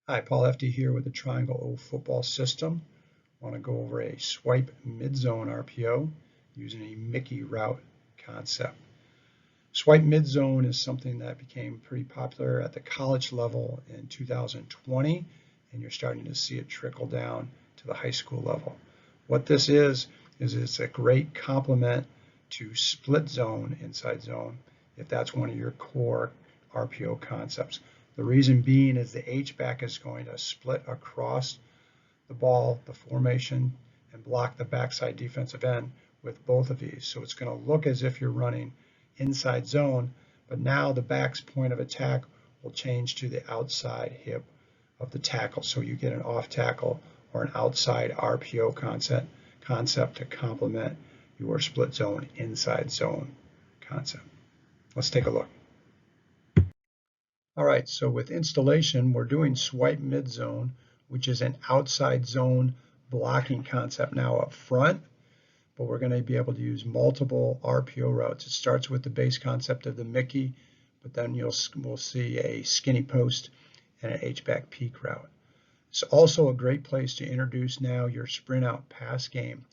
Hi, Paul FD here with the Triangle O football system. I want to go over a swipe mid-zone RPO using a Mickey route concept. Swipe mid-zone is something that became pretty popular at the college level in 2020, and you're starting to see it trickle down to the high school level. What this is it's a great complement to split zone, inside zone, if that's one of your core RPO concepts. The reason being is the H-back is going to split across the ball, the formation, and block the backside defensive end with both of these. So it's going to look as if you're running inside zone, but now the back's point of attack will change to the outside hip of the tackle. So you get an off tackle or an outside RPO concept to complement your split zone, inside zone concept. Let's take a look. All right, so with installation, we're doing swipe mid-zone, which is an outside zone blocking concept now up front, but we're going to be able to use multiple RPO routes. It starts with the base concept of the Mickey, but then we'll see a skinny post and an H-back peak route. It's also a great place to introduce now your sprint out pass game,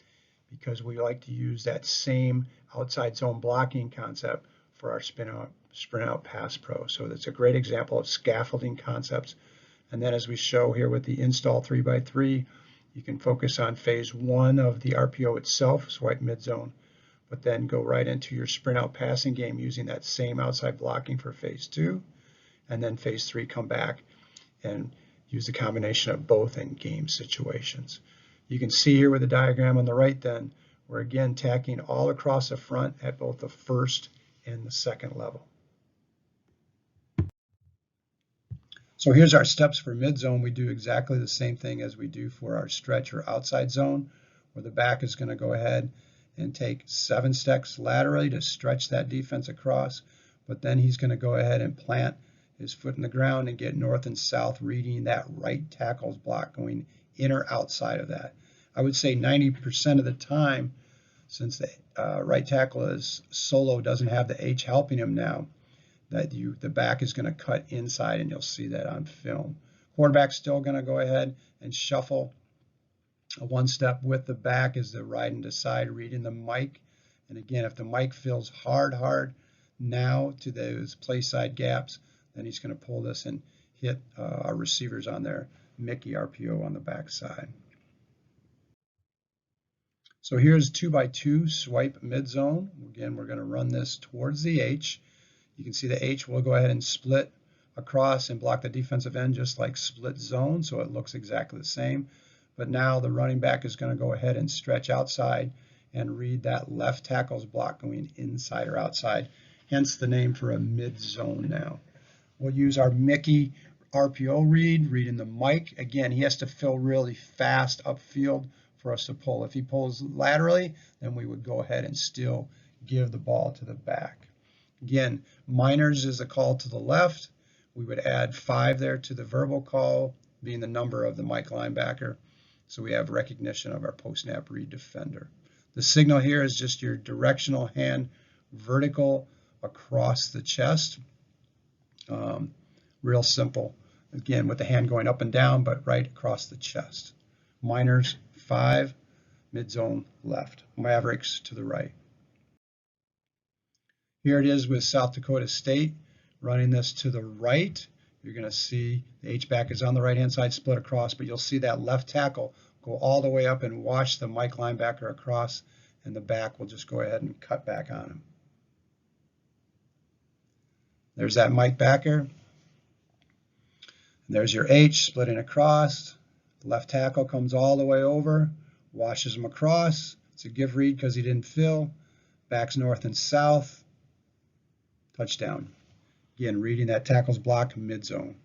because we like to use that same outside zone blocking concept for our sprint out pass pro. So that's a great example of scaffolding concepts. And then as we show here with the install 3x3, you can focus on phase one of the RPO itself, swipe mid-zone, but then go right into your sprint out passing game using that same outside blocking for phase two. And then phase three, come back and use the combination of both in game situations. You can see here with the diagram on the right then, we're again tacking all across the front at both the first and the second level. So here's our steps for mid-zone. We do exactly the same thing as we do for our stretch or outside zone, where the back is going to go ahead and take 7 steps laterally to stretch that defense across, but then he's going to go ahead and plant his foot in the ground and get north and south, reading that right tackle's block, going in or outside of that. I would say 90% of the time, since the right tackle is solo, doesn't have the H helping him now, that the back is going to cut inside, and you'll see that on film. Quarterback's still going to go ahead and shuffle one step with the back as they're riding to side, reading the mic. And again, if the mic feels hard now to those play side gaps, then he's going to pull this and hit our receivers on their Mickey RPO on the back side. So here's 2x2 swipe mid-zone. Again, we're going to run this towards the H. You can see the H will go ahead and split across and block the defensive end just like split zone, so it looks exactly the same. But now the running back is going to go ahead and stretch outside and read that left tackle's block going inside or outside, hence the name for a mid-zone now. We'll use our Mickey RPO read, reading the mic. Again, he has to fill really fast upfield for us to pull. If he pulls laterally, then we would go ahead and still give the ball to the back. Again, minors is a call to the left. We would add 5 there to the verbal call, being the number of the mic linebacker. So we have recognition of our post-snap read defender. The signal here is just your directional hand vertical across the chest. Real simple. Again, with the hand going up and down, but right across the chest. Minors 5, mid-zone left. Mavericks to the right. Here it is with South Dakota State, running this to the right. You're going to see the H-back is on the right-hand side, split across, but you'll see that left tackle go all the way up and wash the Mike linebacker across, and the back will just go ahead and cut back on him. There's that Mike backer. And there's your H splitting across. The left tackle comes all the way over, washes him across. It's a give read because he didn't fill. Backs north and south. Touchdown. Again, reading that tackle's block mid-zone.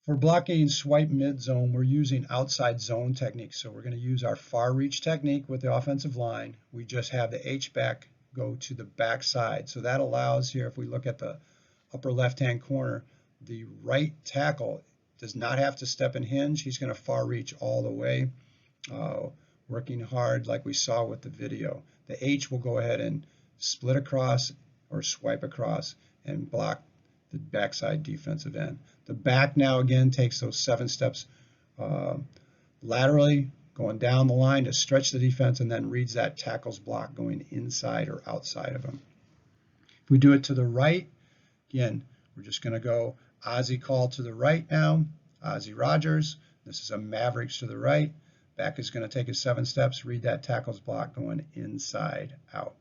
For blocking swipe mid-zone, we're using outside zone technique. So we're going to use our far reach technique with the offensive line. We just have the H-back go to the back side. So that allows here, if we look at the upper left-hand corner, the right tackle does not have to step and hinge. He's going to far reach all the way, working hard like we saw with the video. The H will go ahead and split across or swipe across and block the backside defensive end. The back now again takes those 7 steps laterally, going down the line to stretch the defense, and then reads that tackles block going inside or outside of him. If we do it to the right, again, we're just going to go Ozzie call to the right now, Ozzie Rogers. This is a Mavericks to the right. Back is going to take his 7 steps, read that tackles block going inside out.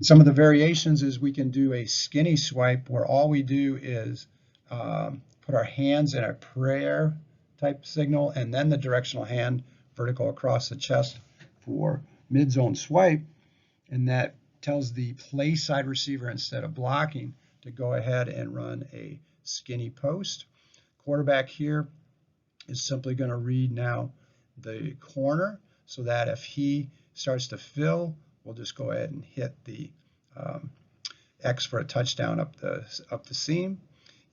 Some of the variations is we can do a skinny swipe where all we do is put our hands in a prayer type signal and then the directional hand vertical across the chest for mid-zone swipe, and that tells the play side receiver instead of blocking to go ahead and run a skinny post. Quarterback here is simply going to read now the corner so that if he starts to fill, we'll just go ahead and hit the X for a touchdown up the seam.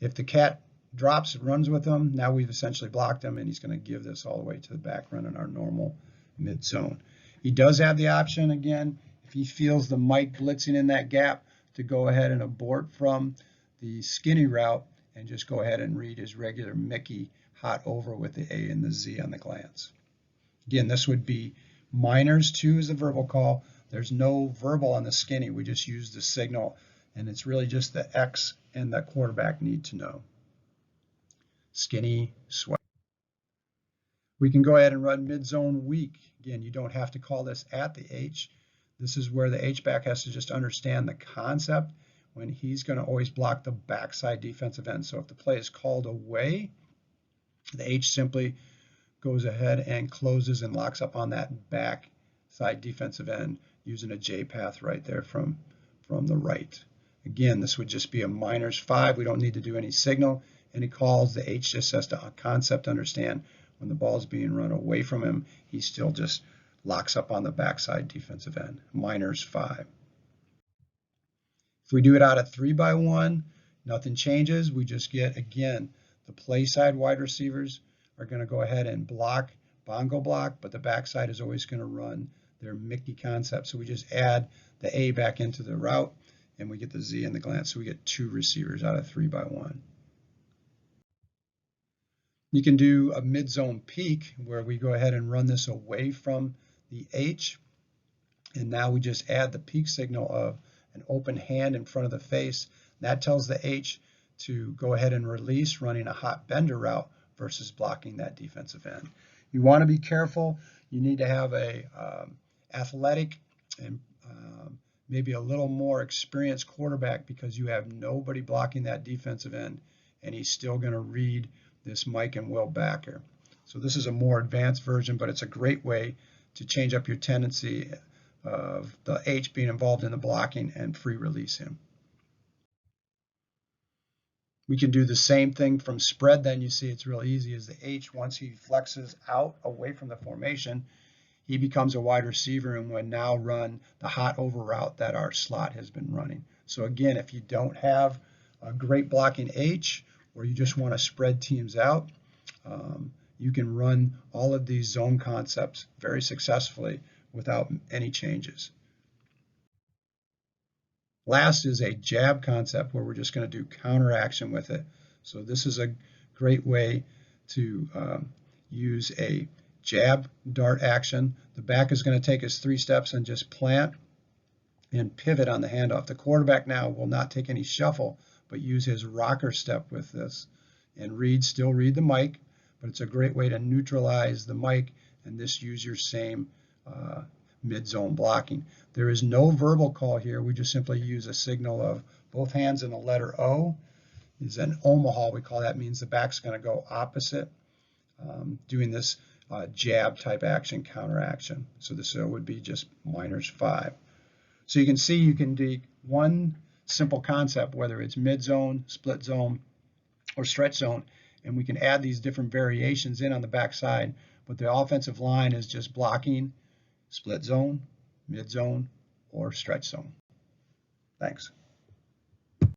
If the cat drops and runs with him, now we've essentially blocked him, and he's going to give this all the way to the back running our normal mid zone. He does have the option again, if he feels the Mike blitzing in that gap, to go ahead and abort from the skinny route and just go ahead and read his regular Mickey hot over with the A and the Z on the glance. Again, this would be minors 2 is the verbal call. There's no verbal on the skinny. We just use the signal, and it's really just the X and the quarterback need to know. Skinny swipe. We can go ahead and run mid-zone weak. Again, you don't have to call this at the H. This is where the H-back has to just understand the concept when he's going to always block the backside defensive end. So if the play is called away, the H simply goes ahead and closes and locks up on that backside defensive end using a J path right there from the right. Again, this would just be a minors 5. We don't need to do any signal, any calls. The H just has to concept understand when the ball is being run away from him, he still just locks up on the backside defensive end. Minors 5. If we do it out of 3x1, nothing changes. We just get, again, the play side wide receivers are going to go ahead and block, bongo block, but the backside is always going to run their Mickey concept. So we just add the A back into the route, and we get the Z in the glance. So we get 2 receivers out of 3x1. You can do a mid-zone peak where we go ahead and run this away from the H, and now we just add the peak signal of an open hand in front of the face. That tells the H to go ahead and release, running a hot bender route versus blocking that defensive end. You want to be careful. You need to have a athletic and maybe a little more experienced quarterback, because you have nobody blocking that defensive end, and he's still going to read this Mike and Will backer. So this is a more advanced version, but it's a great way to change up your tendency of the H being involved in the blocking and free release him. We can do the same thing from spread. Then you see it's real easy as the H, once he flexes out away from the formation, he becomes a wide receiver and would now run the hot over route that our slot has been running. So again, if you don't have a great blocking H, or you just want to spread teams out, you can run all of these zone concepts very successfully without any changes. Last is a jab concept where we're just going to do counter action with it. So this is a great way to use a jab dart action. The back is going to take us 3 steps and just plant and pivot on the handoff. The quarterback now will not take any shuffle, but use his rocker step with this and still read the mic, but it's a great way to neutralize the mic and this use your same mid-zone blocking. There is no verbal call here. We just simply use a signal of both hands in the letter O. Is an Omaha, we call that, means the back's going to go opposite, doing this jab type action, counter action. So this would be just minors 5. So you can see you can do one simple concept, whether it's mid-zone, split zone, or stretch zone, and we can add these different variations in on the backside, but the offensive line is just blocking split zone, mid-zone, or stretch zone. Thanks.